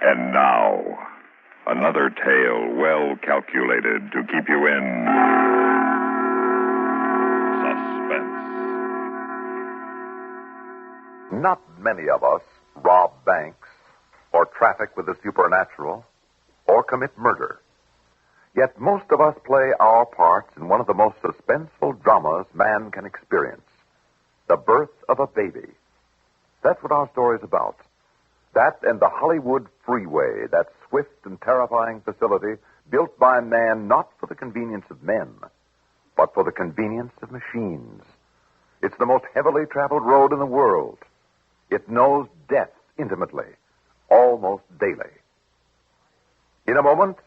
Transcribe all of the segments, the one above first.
And now, another tale well calculated to keep you in suspense. Not many of us rob banks, or traffic with the supernatural, or commit murder. Yet most of us play our parts in one of the most suspenseful dramas man can experience, the birth of a baby. That's what our story's about. That and the Hollywood Freeway, that swift and terrifying facility built by man not for the convenience of men, but for the convenience of machines. It's the most heavily traveled road in the world. It knows death intimately, almost daily. In a moment,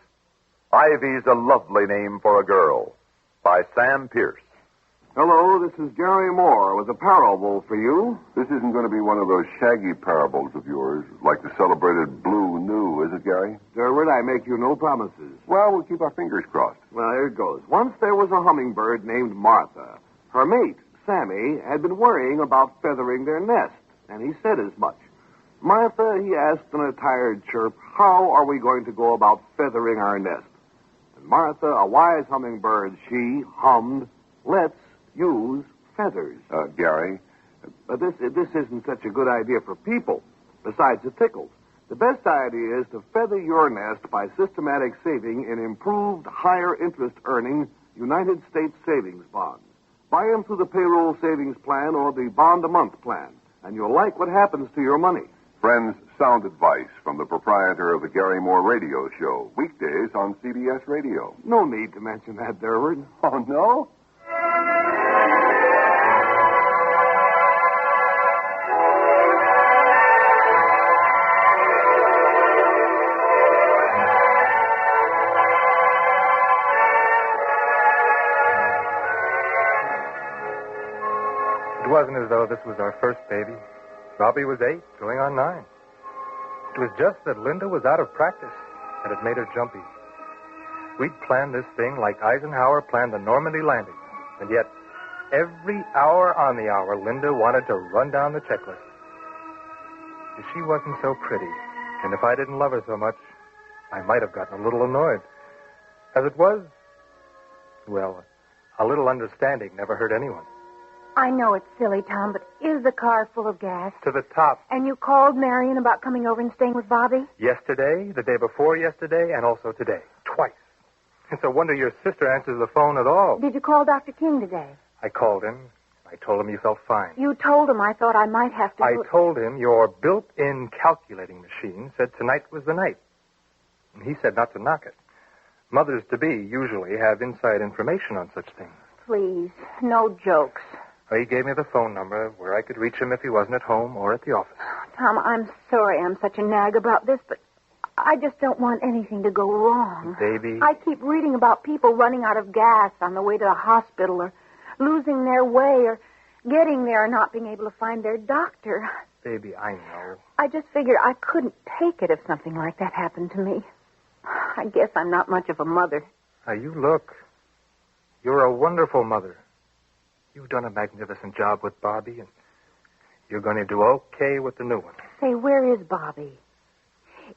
Ivy's a lovely name for a girl, by Sam Pierce. Hello, this is Gary Moore with a parable for you. This isn't going to be one of those shaggy parables of yours, like the celebrated Blue New, is it, Gary? Derwin, I make you no promises. Well, we'll keep our fingers crossed. Well, here it goes. Once there was a hummingbird named Martha. Her mate, Sammy, had been worrying about feathering their nest, and he said as much. Martha, he asked in a tired chirp, how are we going to go about feathering our nest? And Martha, a wise hummingbird, she hummed, let's use feathers. Gary? But this isn't such a good idea for people. Besides, it tickles. The best idea is to feather your nest by systematic saving in improved, higher interest earning United States savings bonds. Buy them through the payroll savings plan or the bond-a-month plan, and you'll like what happens to your money. Friends, sound advice from the proprietor of the Gary Moore Radio Show, weekdays on CBS Radio. No need to mention that, Derwin. Oh, no? It wasn't as though this was our first baby. Robbie was 8, going on 9. It was just that Linda was out of practice, and it made her jumpy. We'd planned this thing like Eisenhower planned the Normandy landing, and yet every hour on the hour, Linda wanted to run down the checklist. She wasn't so pretty, and if I didn't love her so much, I might have gotten a little annoyed. As it was, well, a little understanding never hurt anyone. I know it's silly, Tom, but is the car full of gas? To the top. And you called Marion about coming over and staying with Bobby? Yesterday, the day before yesterday, and also today. Twice. It's a wonder your sister answers the phone at all. Did you call Dr. King today? I called him. I told him you felt fine. You told him I thought I might have to... I told him your built-in calculating machine said tonight was the night. And he said not to knock it. Mothers-to-be usually have inside information on such things. Please, no jokes. Well, he gave me the phone number where I could reach him if he wasn't at home or at the office. Tom, I'm sorry I'm such a nag about this, but I just don't want anything to go wrong. Baby. I keep reading about people running out of gas on the way to the hospital or losing their way or getting there and not being able to find their doctor. Baby, I know. I just figured I couldn't take it if something like that happened to me. I guess I'm not much of a mother. Now, you look. You're a wonderful mother. You've done a magnificent job with Bobby, and you're going to do okay with the new one. Say, where is Bobby?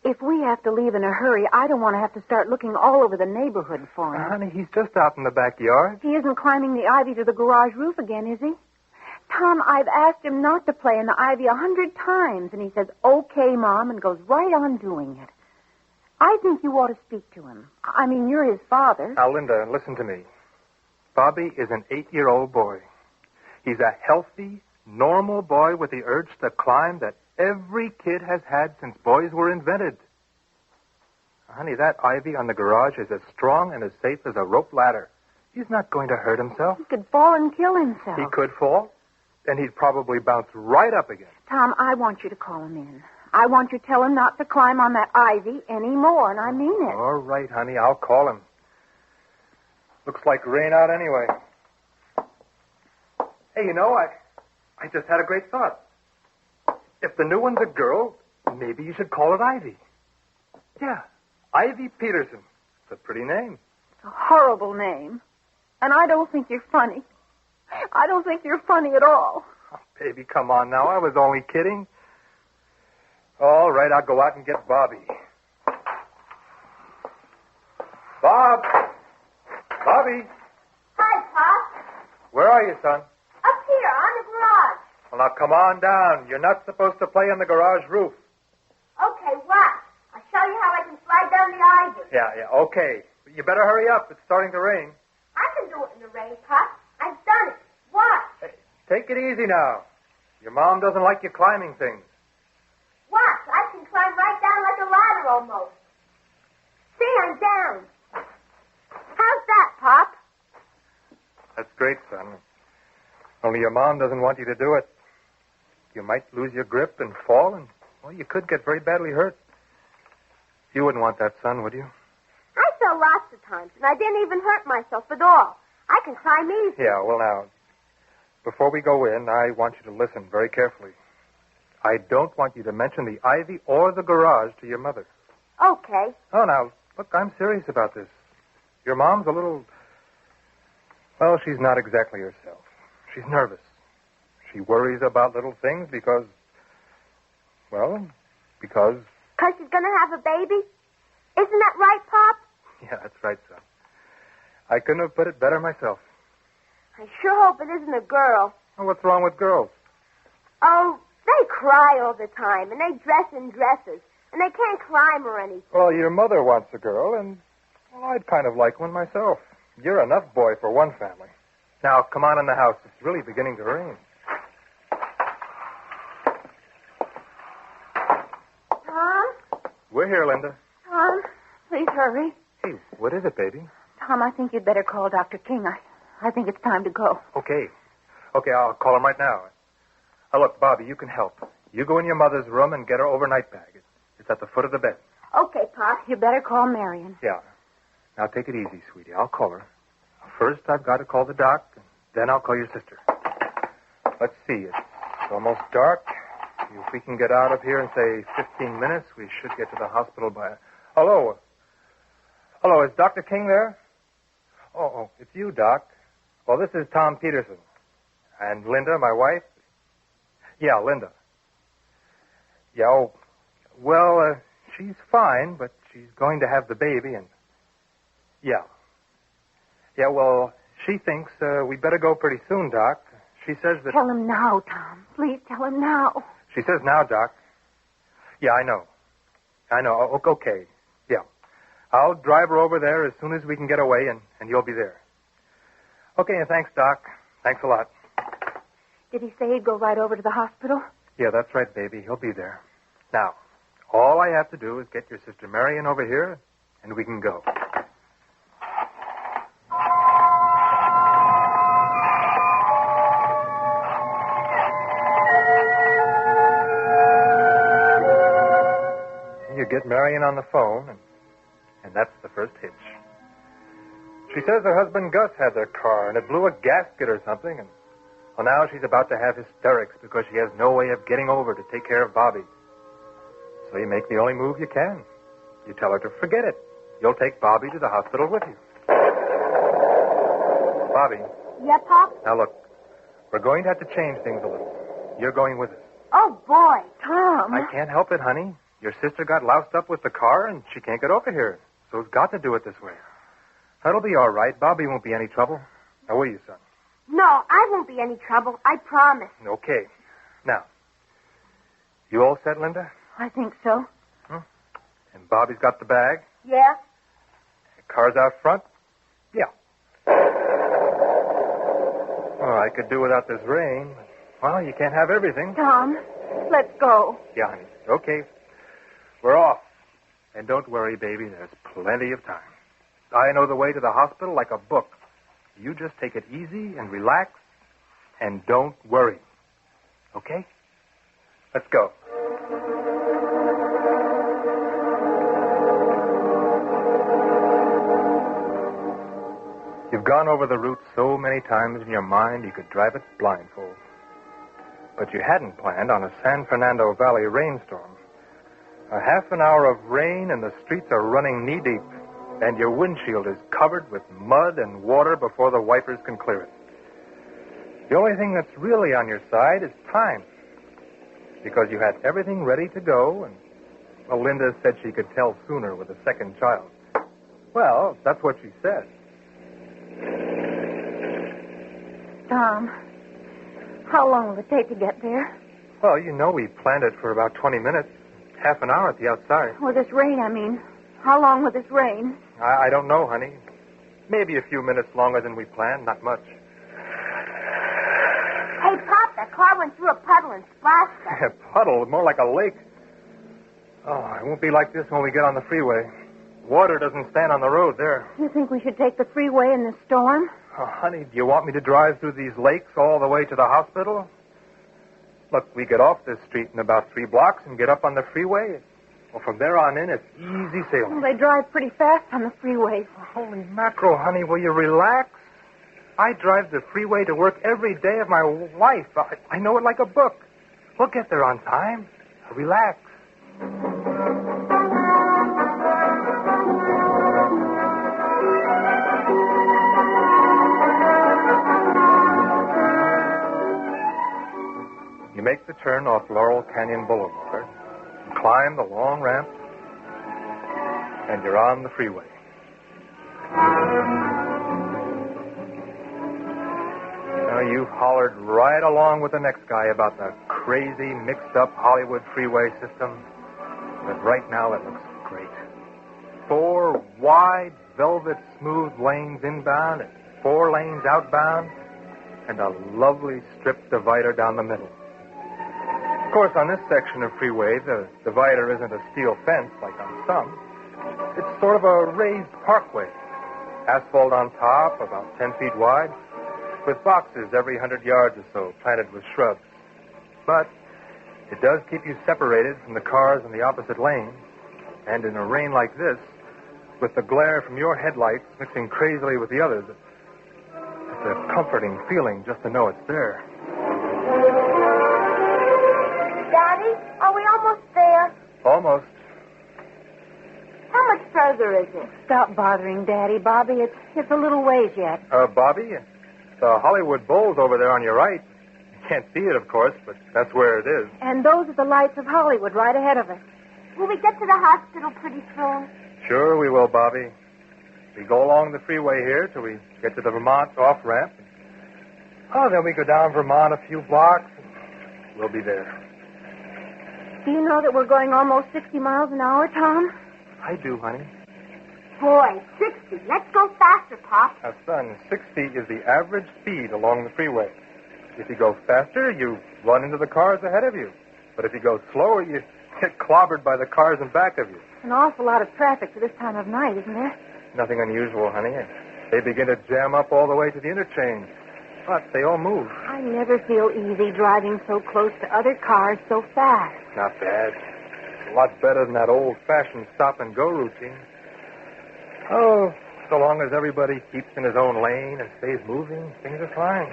If we have to leave in a hurry, I don't want to have to start looking all over the neighborhood for him. Honey, he's just out in the backyard. He isn't climbing the ivy to the garage roof again, is he? Tom, I've asked him not to play in the ivy 100 times, and he says, okay, Mom, and goes right on doing it. I think you ought to speak to him. I mean, you're his father. Now, Linda, listen to me. Bobby is an 8-year-old boy. He's a healthy, normal boy with the urge to climb that every kid has had since boys were invented. Honey, that ivy on the garage is as strong and as safe as a rope ladder. He's not going to hurt himself. He could fall and kill himself. He could fall, and he'd probably bounce right up again. Tom, I want you to call him in. I want you to tell him not to climb on that ivy anymore, and I mean it. All right, honey, I'll call him. Looks like rain out anyway. Hey, you know, I just had a great thought. If the new one's a girl, maybe you should call it Ivy. Yeah, Ivy Peterson. It's a pretty name. It's a horrible name. And I don't think you're funny. I don't think you're funny at all. Oh, baby, come on now. I was only kidding. All right, I'll go out and get Bobby. Bob! Bobby! Hi, Pop. Where are you, son? Up here, on the garage. Well, now come on down. You're not supposed to play on the garage roof. Okay, watch. I'll show you how I can slide down the ivy. Yeah, okay. But you better hurry up. It's starting to rain. I can do it in the rain, Pop. I've done it. Watch. Hey, take it easy now. Your mom doesn't like you climbing things. Watch. I can climb right down like a ladder almost. See, I'm down. How's that, Pop? That's great, son. Only your mom doesn't want you to do it. You might lose your grip and fall, and, well, you could get very badly hurt. You wouldn't want that, son, would you? I fell lots of times, and I didn't even hurt myself at all. I can climb easy. Yeah, well, now, before we go in, I want you to listen very carefully. I don't want you to mention the ivy or the garage to your mother. Okay. Oh, now, look, I'm serious about this. Your mom's a little... Well, she's not exactly herself. She's nervous. She worries about little things because... Well, because... Because she's going to have a baby? Isn't that right, Pop? Yeah, that's right, son. I couldn't have put it better myself. I sure hope it isn't a girl. Well, what's wrong with girls? Oh, they cry all the time, and they dress in dresses, and they can't climb or anything. Well, your mother wants a girl, and well, I'd kind of like one myself. You're enough boy for one family. Now, come on in the house. It's really beginning to rain. Tom? We're here, Linda. Tom, please hurry. Hey, what is it, baby? Tom, I think you'd better call Dr. King. I think it's time to go. Okay, I'll call him right now. Now, look, Bobby, you can help. You go in your mother's room and get her overnight bag. It's at the foot of the bed. Okay, Pop. You better call Marion. Yeah. Now, take it easy, sweetie. I'll call her. First, I've got to call the doc, and then I'll call your sister. Let's see. It's almost dark. If we can get out of here in, say, 15 minutes, we should get to the hospital by... Hello, is Dr. King there? Oh, it's you, Doc. Well, this is Tom Peterson. And Linda, my wife? Yeah, Linda. Yeah, she's fine, but she's going to have the baby, and... Yeah. Yeah, well, she thinks we better go pretty soon, Doc. She says that... Tell him now, Tom. Please tell him now. She says now, Doc. Yeah, I know. Okay. Yeah. I'll drive her over there as soon as we can get away, and you'll be there. Okay, and thanks, Doc. Thanks a lot. Did he say he'd go right over to the hospital? Yeah, that's right, baby. He'll be there. Now, all I have to do is get your sister Marion over here, and we can go. You get Marion on the phone, and that's the first hitch. She says her husband Gus had their car, and it blew a gasket or something, and well, now she's about to have hysterics because she has no way of getting over to take care of Bobby. So you make the only move you can. You tell her to forget it. You'll take Bobby to the hospital with you. Bobby. Yeah, Pop? Now, look, we're going to have to change things a little. You're going with us. Oh, boy. Tom. I can't help it, honey. Your sister got loused up with the car, and she can't get over here. So it's got to do it this way. That'll be all right. Bobby won't be any trouble. Now, will you, son? No, I won't be any trouble. I promise. Okay. Now, you all set, Linda? I think so. And Bobby's got the bag? Yeah? The car's out front? Yeah. Well, I could do without this rain. Well, you can't have everything. Tom, let's go. Yeah, honey. Okay. We're off. And don't worry, baby. There's plenty of time. I know the way to the hospital like a book. You just take it easy and relax and don't worry. Okay? Let's go. You've gone over the route so many times in your mind you could drive it blindfold. But you hadn't planned on a San Fernando Valley rainstorm. A half an hour of rain and the streets are running knee-deep, and your windshield is covered with mud and water before the wipers can clear it. The only thing that's really on your side is time, because you had everything ready to go, and well, Linda said she could tell sooner with a second child. Well, that's what she said. Tom, how long will it take to get there? Well, you know we planned it for about 20 minutes. Half an hour at the outside. Well, this rain, I mean. How long will this rain? I don't know, honey. Maybe a few minutes longer than we planned. Not much. Hey, Pop, that car went through a puddle and splashed us. A puddle, more like a lake. Oh, it won't be like this when we get on the freeway. Water doesn't stand on the road there. You think we should take the freeway in this storm? Oh, honey, do you want me to drive through these lakes all the way to the hospital? Look, we get off this street in about 3 blocks and get up on the freeway. Well, from there on in, it's easy sailing. Well, they drive pretty fast on the freeway. Holy mackerel, honey, will you relax? I drive the freeway to work every day of my life. I know it like a book. We'll get there on time. Relax. You make the turn off Laurel Canyon Boulevard, and climb the long ramp, and you're on the freeway. Now, you've hollered right along with the next guy about the crazy, mixed-up Hollywood freeway system, but right now it looks great. 4 wide, velvet-smooth lanes inbound and 4 lanes outbound, and a lovely strip divider down the middle. Of course, on this section of freeway, the divider isn't a steel fence like on some. It's sort of a raised parkway. Asphalt on top, about 10 feet wide, with boxes every 100 yards or so, planted with shrubs. But it does keep you separated from the cars in the opposite lane. And in a rain like this, with the glare from your headlights mixing crazily with the others, it's a comforting feeling just to know it's there. Daddy, are we almost there? Almost. How much further is it? Stop bothering Daddy, Bobby. It's a little ways yet. Bobby, the Hollywood Bowl's over there on your right. You can't see it, of course, but that's where it is. And those are the lights of Hollywood right ahead of us. Will we get to the hospital pretty soon? Sure we will, Bobby. We go along the freeway here till we get to the Vermont off-ramp. Oh, then we go down Vermont a few blocks, and we'll be there. Do you know that we're going almost 60 miles an hour, Tom? I do, honey. Boy, 60. Let's go faster, Pop. Now, son, 60 is the average speed along the freeway. If you go faster, you run into the cars ahead of you. But if you go slower, you get clobbered by the cars in back of you. An awful lot of traffic for this time of night, isn't there? Nothing unusual, honey. They begin to jam up all the way to the interchange. But they all move. I never feel easy driving so close to other cars so fast. Not bad. A lot better than that old-fashioned stop-and-go routine. Oh, so long as everybody keeps in his own lane and stays moving, things are fine.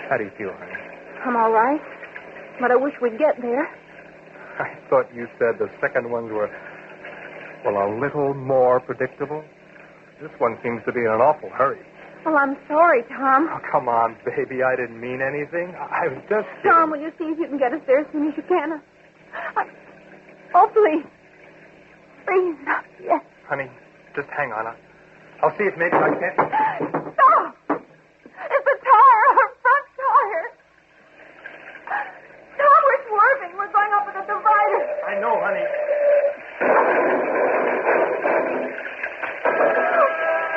How do you feel, honey? I'm all right, but I wish we'd get there. I thought you said the second ones were, well, a little more predictable. This one seems to be in an awful hurry. Well, I'm sorry, Tom. Oh, come on, baby. I didn't mean anything. I was just kidding. Tom, will you see if you can get us there as soon as you can? Oh, please. Please, not yet. Honey, just hang on. I'll see if maybe I can. Stop! It's a tire, our front tire. Tom, we're swerving. We're going up at the divider. I know, honey.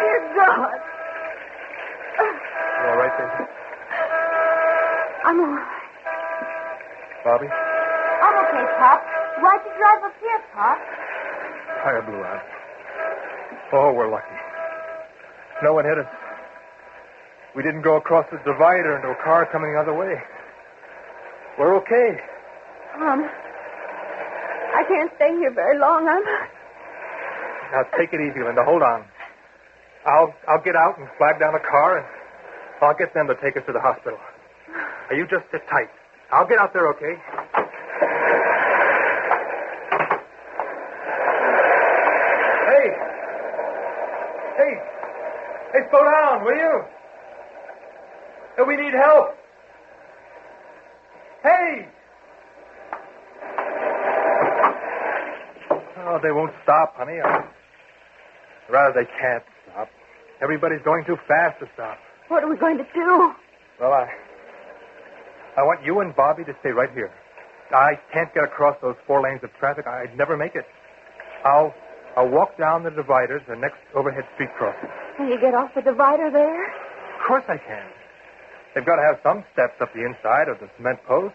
Dear God. You all right, baby? I'm all right. Bobby? I'm okay, Pop. Why'd you drive up here, Pop? Tire blew out. Oh, we're lucky. No one hit us. We didn't go across the divider into a car coming the other way. We're okay. Tom, I can't stay here very long. Now, take it easy, Linda. Hold on. I'll get out and flag down a car, and I'll get them to take us to the hospital. Now, you just sit tight. I'll get out there, okay? Hey, slow down, will you? Hey, we need help. Hey! Oh, they won't stop, honey. Rather, they can't stop. Everybody's going too fast to stop. What are we going to do? Well, I want you and Bobby to stay right here. I can't get across those 4 lanes of traffic. I'd never make it. I'll walk down the dividers, the next overhead street crossing. Can you get off the divider there? Of course I can. They've got to have some steps up the inside of the cement post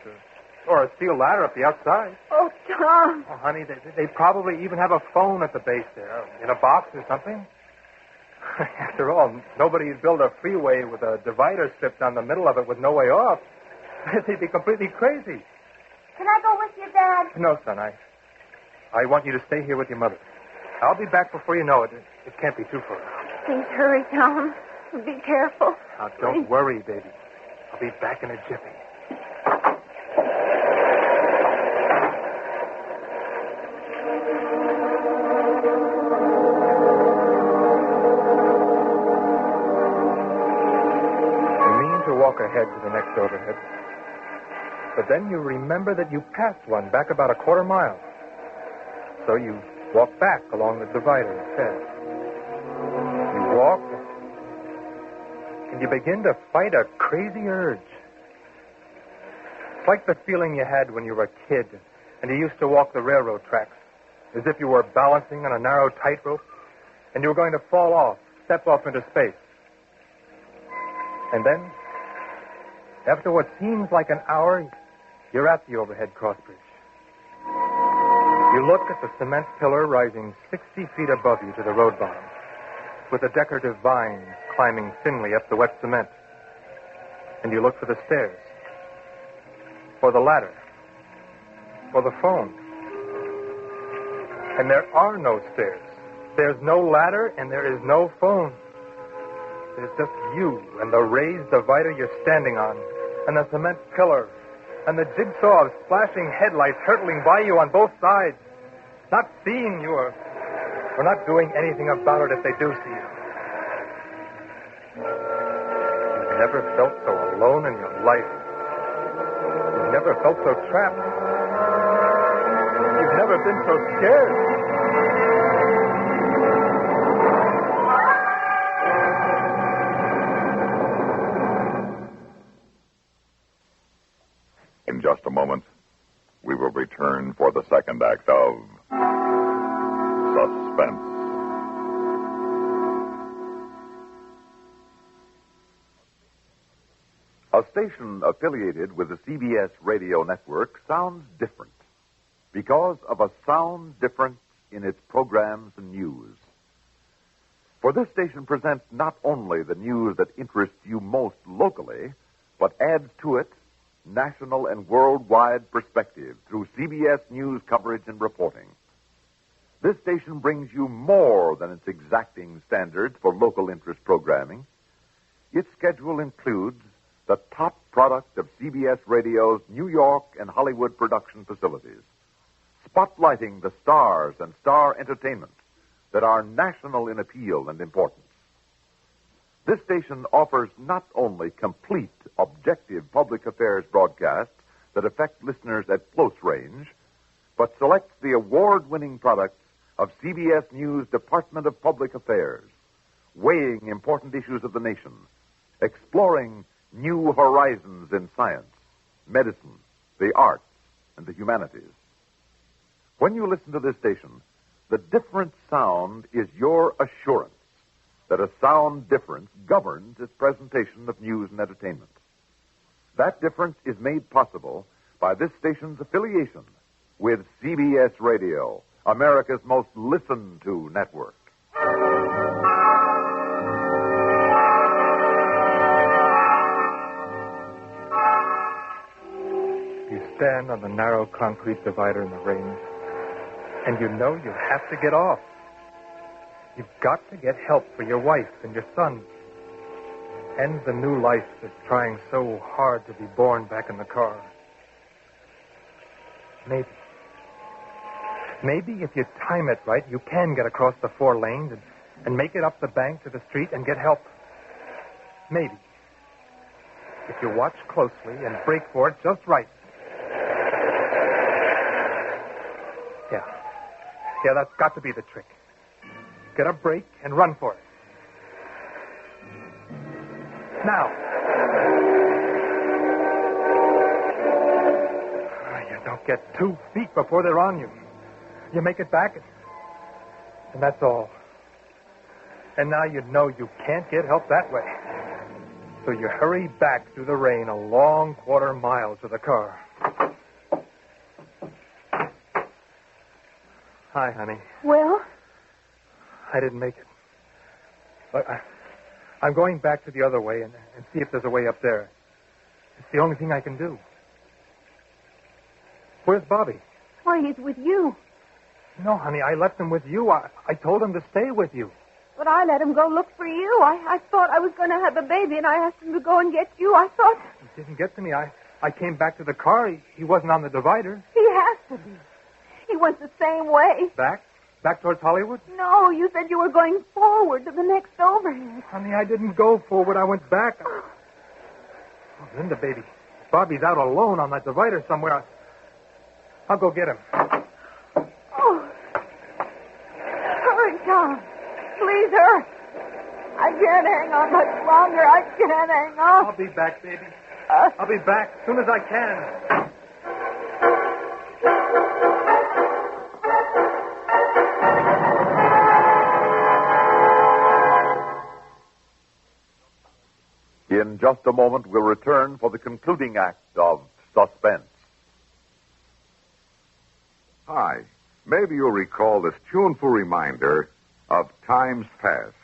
or a steel ladder up the outside. Oh, Tom. Oh, honey, they probably even have a phone at the base there, in a box or something. After all, nobody's built a freeway with a divider strip down the middle of it with no way off. They'd be completely crazy. Can I go with you, Dad? No, son, I want you to stay here with your mother. I'll be back before you know it. It can't be too far. Please hurry, Tom. Be careful. Now, don't worry, baby. I'll be back in a jiffy. You mean to walk ahead to the next overhead. But then you remember that you passed one back about a quarter mile. So you walk back along the divider instead. You walk, and you begin to fight a crazy urge. It's like the feeling you had when you were a kid and you used to walk the railroad tracks, as if you were balancing on a narrow tightrope and you were going to fall off, step off into space. And then, after what seems like an hour, you're at the overhead cross bridge. You look at the cement pillar rising 60 feet above you to the road bottom, with the decorative vines climbing thinly up the wet cement. And you look for the stairs, for the ladder, for the phone. And there are no stairs. There's no ladder, and there is no phone. There's just you and the raised divider you're standing on, and the cement pillar, and the jigsaw of splashing headlights hurtling by you on both sides, not seeing you or not doing anything about it if they do see you. You've never felt so alone in your life. You've never felt so trapped. You've never been so scared. In just a moment, we will return for the second act of Suspense. A station affiliated with the CBS radio network sounds different because of a sound difference in its programs and news. For this station presents not only the news that interests you most locally, but adds to it national and worldwide perspective through CBS News coverage and reporting. This station brings you more than its exacting standards for local interest programming. Its schedule includes the top product of CBS Radio's New York and Hollywood production facilities, spotlighting the stars and star entertainment that are national in appeal and importance. This station offers not only complete, objective public affairs broadcasts that affect listeners at close range, but selects the award-winning products of CBS News' Department of Public Affairs, weighing important issues of the nation, exploring new horizons in science, medicine, the arts, and the humanities. When you listen to this station, the different sound is your assurance that a sound difference governs its presentation of news and entertainment. That difference is made possible by this station's affiliation with CBS Radio, America's most listened to network. You stand on the narrow concrete divider in the rain, and you know you have to get off. You've got to get help for your wife and your son. And the new life that's trying so hard to be born back in the car. Maybe if you time it right, you can get across the 4 lanes and make it up the bank to the street and get help. Maybe. If you watch closely and brake for it just right. Yeah, that's got to be the trick. get a break and run for it. Now. You don't get 2 feet before they're on you. You make it back, and that's all. And now you know you can't get help that way. So you hurry back through the rain a long 1/4 mile to the car. Hi, honey. Well? I didn't make it. But I'm going back to the other way and see if there's a way up there. It's the only thing I can do. Where's Bobby? Why, he's with you. No, honey, I left him with you. I told him to stay with you. But I let him go look for you. I thought I was going to have a baby, and I asked him to go and get you. I thought... He didn't get to me. I came back to the car. He wasn't on the divider. He has to be. He went the same way. Back? Back towards Hollywood? No, you said you were going forward to the next overhead. Honey, I didn't go forward. I went back. Oh, Linda, baby. Bobby's out alone on that divider somewhere. I'll go get him. Oh. Hurry, Tom. Please, hurry. I can't hang on much longer. I can't hang on. I'll be back, baby. I'll be back as soon as I can. In just a moment, we'll return for the concluding act of Suspense. Hi. Maybe you'll recall this tuneful reminder of times past.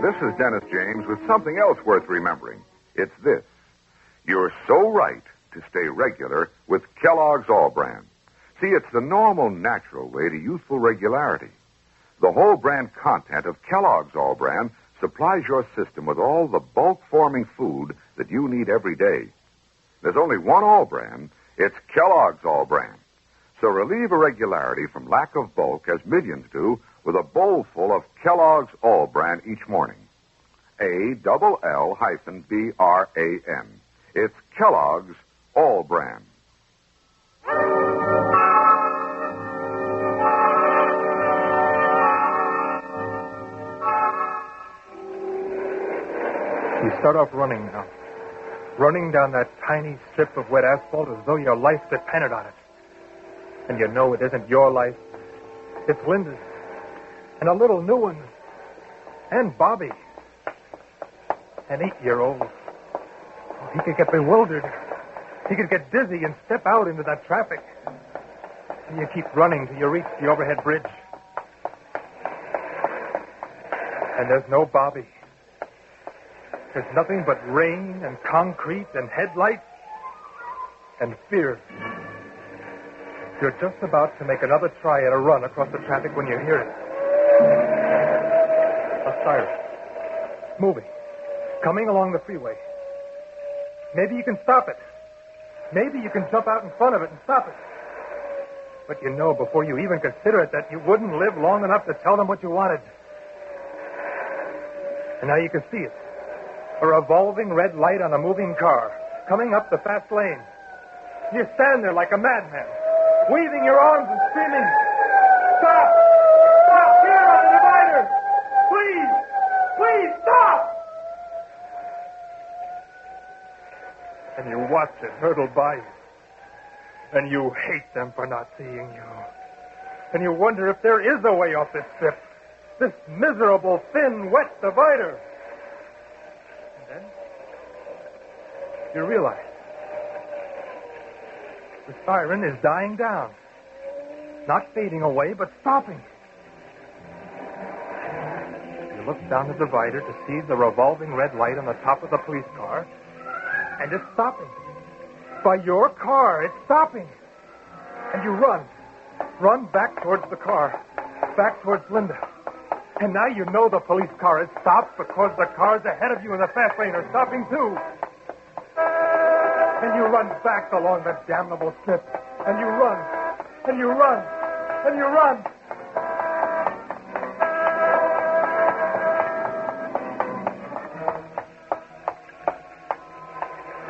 This is Dennis James with something else worth remembering. It's this. You're so right to stay regular with Kellogg's All Brand. See, it's the normal, natural way to youthful regularity. The whole brand content of Kellogg's All Brand supplies your system with all the bulk-forming food that you need every day. There's only one All Brand. It's Kellogg's All Brand. So relieve irregularity from lack of bulk, as millions do, with a bowl full of Kellogg's All Brand each morning. ALL-BRAN. It's Kellogg's All Brand. You start off running now. Running down that tiny strip of wet asphalt as though your life depended on it. And you know it isn't your life. It's Linda's. And a little new one. And Bobby. An 8-year-old. He could get bewildered. He could get dizzy and step out into that traffic. And you keep running till you reach the overhead bridge. And there's no Bobby. There's nothing but rain and concrete and headlights and fear. You're just about to make another try at a run across the traffic when you hear it. A siren. Moving. Coming along the freeway. Maybe you can stop it. Maybe you can jump out in front of it and stop it. But you know before you even consider it that you wouldn't live long enough to tell them what you wanted. And now you can see it. A revolving red light on a moving car, coming up the fast lane. You stand there like a madman, waving your arms and screaming, "Stop! Stop here on the divider! Please! Please stop!" And you watch it hurtle by you. And you hate them for not seeing you. And you wonder if there is a way off this strip. This miserable, thin, wet divider. Then you realize the siren is dying down. Not fading away, but stopping. You look down the divider to see the revolving red light on the top of the police car, and it's stopping. By your car, it's stopping. And you run. Run back towards the car. Back towards Linda. And now you know the police car has stopped because the cars ahead of you in the fast lane are stopping too. And you run back along the damnable strip. And you run. And you run. And you run.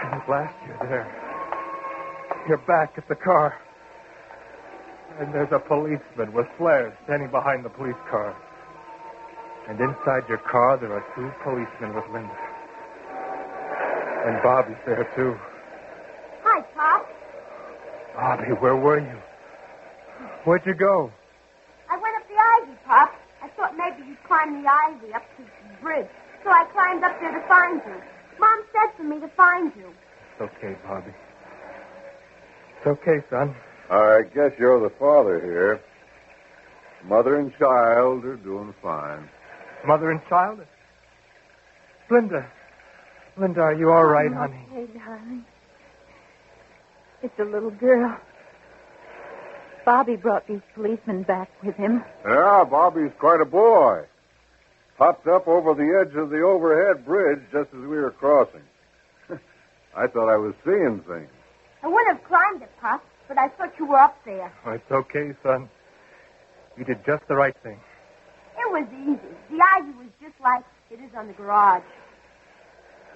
And at last you're there. You're back at the car. And there's a policeman with flares standing behind the police car. And inside your car, there are 2 policemen with Linda. And Bobby's there, too. Hi, Pop. Bobby, where were you? Where'd you go? I went up the ivy, Pop. I thought maybe you'd climb the ivy up to the bridge. So I climbed up there to find you. Mom said for me to find you. It's okay, Bobby. It's okay, son. I guess you're the father here. Mother and child are doing fine. Mother and child? Linda. Linda, are you all right, honey? Okay, darling. It's a little girl. Bobby brought these policemen back with him. Yeah, Bobby's quite a boy. Popped up over the edge of the overhead bridge just as we were crossing. I thought I was seeing things. I wouldn't have climbed it, Pop, but I thought you were up there. Oh, it's okay, son. You did just the right thing. It was easy. The ivy was just like it is on the garage.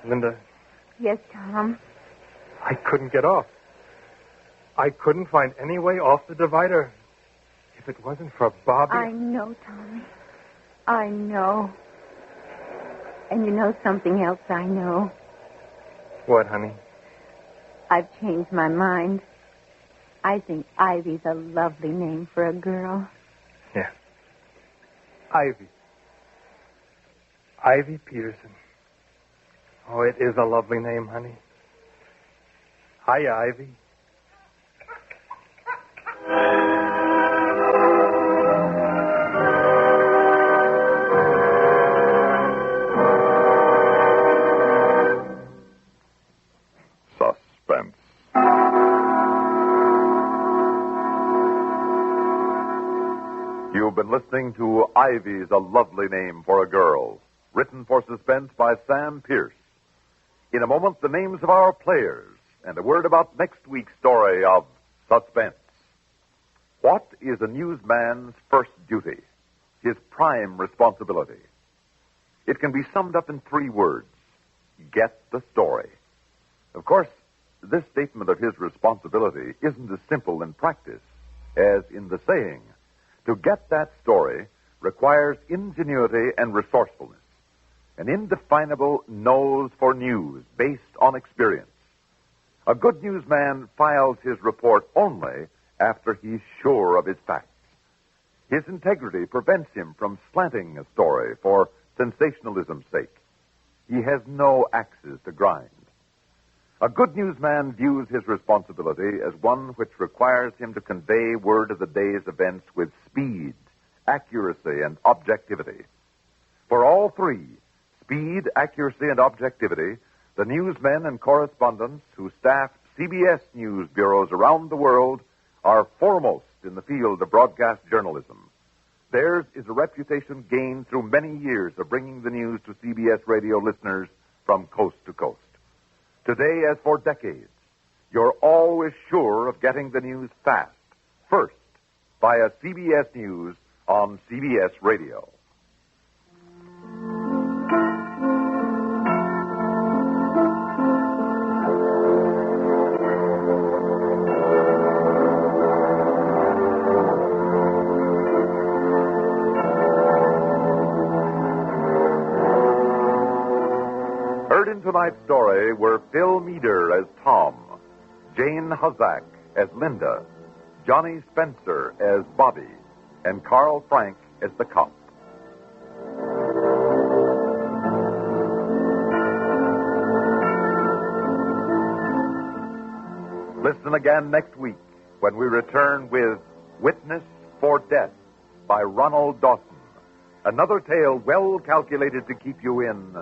Linda, Yes, Tom. I couldn't get off. I couldn't find any way off the divider. If it wasn't for Bobby... I know, Tommy. I know. And you know something else I know. What, honey? I've changed my mind. I think Ivy's a lovely name for a girl. Yeah. Ivy. Ivy Peterson. Oh, it is a lovely name, honey. Hiya, Ivy. Suspense. You've been listening to Ivy's A Lovely Name for a Girl, written for Suspense by Sam Pierce. In a moment, the names of our players and a word about next week's story of Suspense. What is a newsman's first duty? His prime responsibility? It can be summed up in 3 words. Get the story. Of course, this statement of his responsibility isn't as simple in practice as in the saying. To get that story requires ingenuity and resourcefulness, an indefinable nose for news based on experience. A good newsman files his report only after he's sure of his facts. His integrity prevents him from slanting a story for sensationalism's sake. He has no axes to grind. A good newsman views his responsibility as one which requires him to convey word of the day's events with speed, accuracy, and objectivity. For all 3, speed, accuracy, and objectivity, the newsmen and correspondents who staff CBS news bureaus around the world are foremost in the field of broadcast journalism. Theirs is a reputation gained through many years of bringing the news to CBS radio listeners from coast to coast. Today, as for decades, you're always sure of getting the news fast, first, via CBS News on CBS Radio. Tonight's story were Phil Meader as Tom, Jane Huzzack as Linda, Johnny Spencer as Bobby, and Carl Frank as the cop. Listen again next week when we return with Witness for Death by Ronald Dawson. Another tale well calculated to keep you in